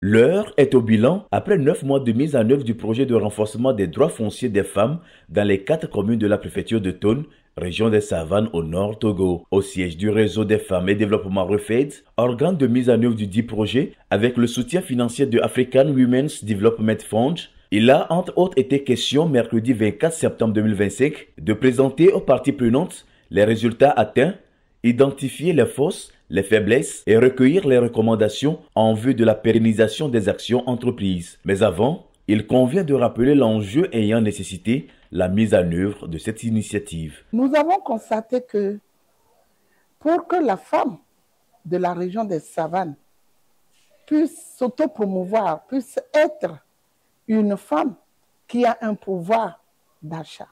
L'heure est au bilan après 9 mois de mise en œuvre du projet de renforcement des droits fonciers des femmes dans les 4 communes de la préfecture de Thone, région des Savanes au nord Togo. Au siège du réseau des femmes et développement REFED, organe de mise en œuvre du dit projet, avec le soutien financier de African Women's Development Fund, il a entre autres été question mercredi 24 septembre 2025 de présenter aux parties prenantes les résultats atteints, identifier les forces, les faiblesses et recueillir les recommandations en vue de la pérennisation des actions entreprises. Mais avant, il convient de rappeler l'enjeu ayant nécessité la mise en œuvre de cette initiative. Nous avons constaté que pour que la femme de la région des Savanes puisse s'autopromouvoir, puisse être une femme qui a un pouvoir d'achat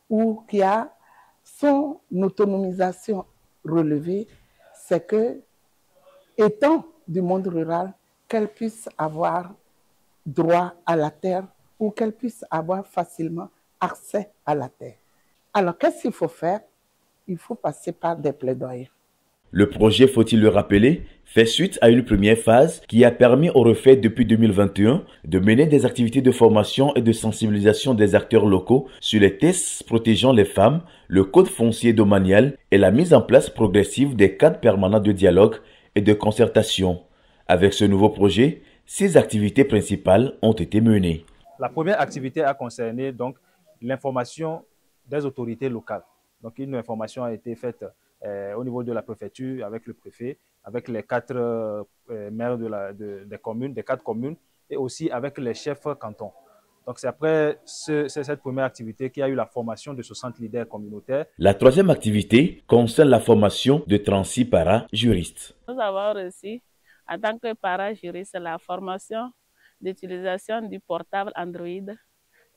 ou qui a son autonomisation relevée, c'est que, étant du monde rural, qu'elle puisse avoir droit à la terre ou qu'elle puisse avoir facilement accès à la terre. Alors, qu'est-ce qu'il faut faire? Il faut passer par des plaidoyers. Le projet, faut-il le rappeler, fait suite à une première phase qui a permis au REFED depuis 2021 de mener des activités de formation et de sensibilisation des acteurs locaux sur les tests protégeant les femmes, le code foncier domanial et la mise en place progressive des cadres permanents de dialogue et de concertation. Avec ce nouveau projet, 6 activités principales ont été menées. La première activité a concerné donc l'information des autorités locales. Donc une information a été faite au niveau de la préfecture, avec le préfet, avec les 4 maires des communes, des 4 communes, et aussi avec les chefs cantons. Donc c'est après cette première activité qu'il y a eu la formation de 60 leaders communautaires. La troisième activité concerne la formation de 36 para-juristes. Nous avons reçu, en tant que para-juriste, la formation d'utilisation du portable Android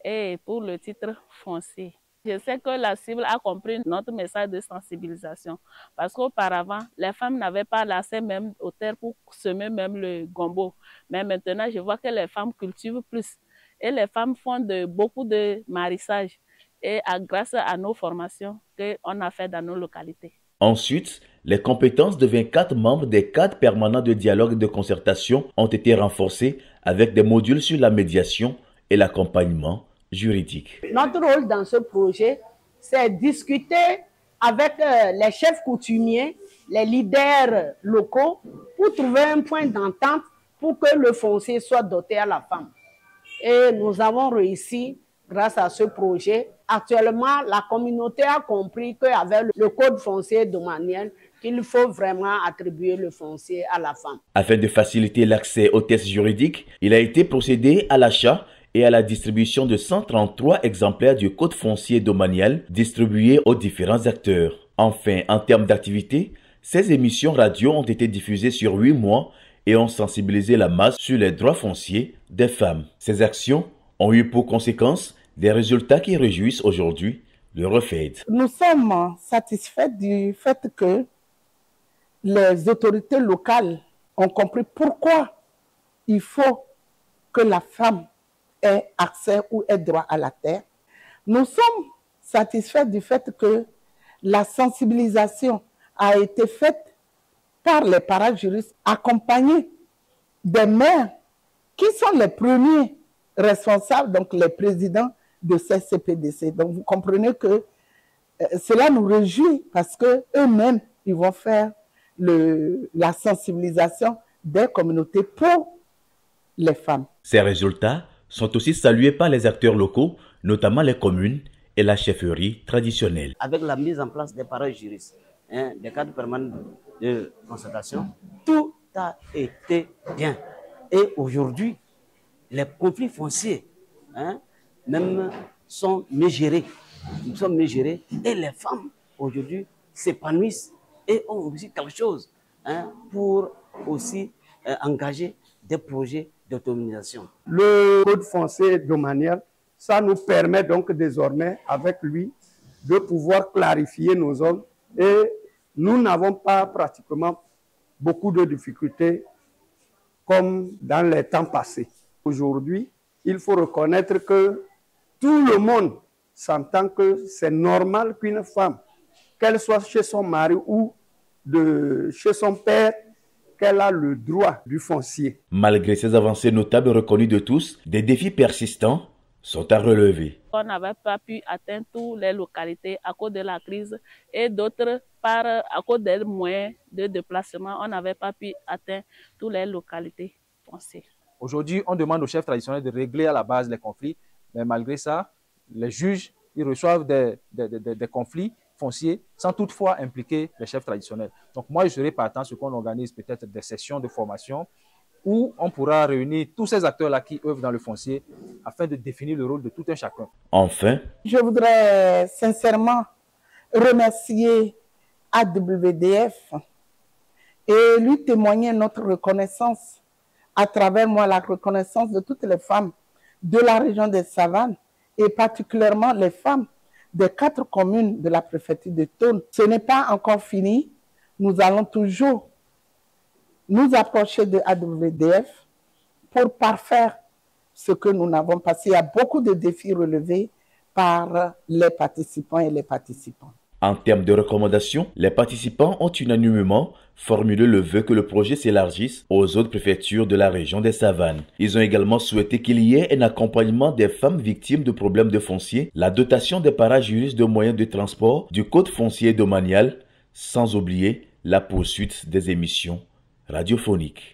et pour le titre foncier. Je sais que la cible a compris notre message de sensibilisation parce qu'auparavant, les femmes n'avaient pas l'accès même aux terres pour semer même le gombo. Mais maintenant, je vois que les femmes cultivent plus et les femmes font beaucoup de maraîchage et grâce à nos formations qu'on a fait dans nos localités. Ensuite, les compétences de 24 membres des cadres permanents de dialogue et de concertation ont été renforcées avec des modules sur la médiation et l'accompagnement juridique. Notre rôle dans ce projet, c'est discuter avec les chefs coutumiers, les leaders locaux, pour trouver un point d'entente pour que le foncier soit doté à la femme. Et nous avons réussi grâce à ce projet. Actuellement, la communauté a compris qu'avec le code foncier domanial, qu'il faut vraiment attribuer le foncier à la femme. Afin de faciliter l'accès aux tests juridiques, il a été procédé à l'achat et à la distribution de 133 exemplaires du code foncier domanial distribués aux différents acteurs. Enfin, en termes d'activité, ces émissions radio ont été diffusées sur 8 mois et ont sensibilisé la masse sur les droits fonciers des femmes. Ces actions ont eu pour conséquence des résultats qui réjouissent aujourd'hui le REFED. Nous sommes satisfaits du fait que les autorités locales ont compris pourquoi il faut que la femme ait accès ou ait droit à la terre. Nous sommes satisfaits du fait que la sensibilisation a été faite par les parajuristes accompagnés des maires qui sont les premiers responsables, donc les présidents de ces CPDC. Donc vous comprenez que cela nous réjouit parce qu'eux-mêmes, ils vont faire la sensibilisation des communautés pour les femmes. Ces résultats sont aussi salués par les acteurs locaux, notamment les communes et la chefferie traditionnelle. Avec la mise en place des parajuristes, des cadres permanents de concertation, tout a été bien. Et aujourd'hui, les conflits fonciers même sont mieux gérés. Nous sommes mieux gérés et les femmes aujourd'hui s'épanouissent et ont aussi quelque chose pour aussi engager des projets d'autonomisation. Le code foncier domanial, ça nous permet donc désormais avec lui de pouvoir clarifier nos zones et nous n'avons pas pratiquement beaucoup de difficultés comme dans les temps passés. Aujourd'hui, il faut reconnaître que tout le monde s'entend que c'est normal qu'une femme, qu'elle soit chez son mari ou chez son père, qu'elle a le droit du foncier. Malgré ces avancées notables reconnues de tous, des défis persistants sont à relever. On n'avait pas pu atteindre toutes les localités à cause de la crise et d'autres part à cause des moyens de déplacement, on n'avait pas pu atteindre toutes les localités foncières. Aujourd'hui, on demande aux chefs traditionnels de régler à la base les conflits, mais malgré ça, les juges ils reçoivent des conflits fonciers sans toutefois impliquer les chefs traditionnels. Donc moi, je serais partant à ce qu'on organise peut-être des sessions de formation où on pourra réunir tous ces acteurs-là qui œuvrent dans le foncier afin de définir le rôle de tout un chacun. Enfin, je voudrais sincèrement remercier AWDF et lui témoigner notre reconnaissance, à travers moi la reconnaissance de toutes les femmes de la région des Savanes et particulièrement les femmes des 4 communes de la préfecture de Thônes. Ce n'est pas encore fini, nous allons toujours nous approcher de AWDF pour parfaire ce que nous n'avons pas. Il y a beaucoup de défis relevés par les participants et les participantes. En termes de recommandations, les participants ont unanimement formulé le vœu que le projet s'élargisse aux autres préfectures de la région des Savanes. Ils ont également souhaité qu'il y ait un accompagnement des femmes victimes de problèmes de foncier, la dotation des parajuristes de moyens de transport, du code foncier domanial, sans oublier la poursuite des émissions radiophoniques.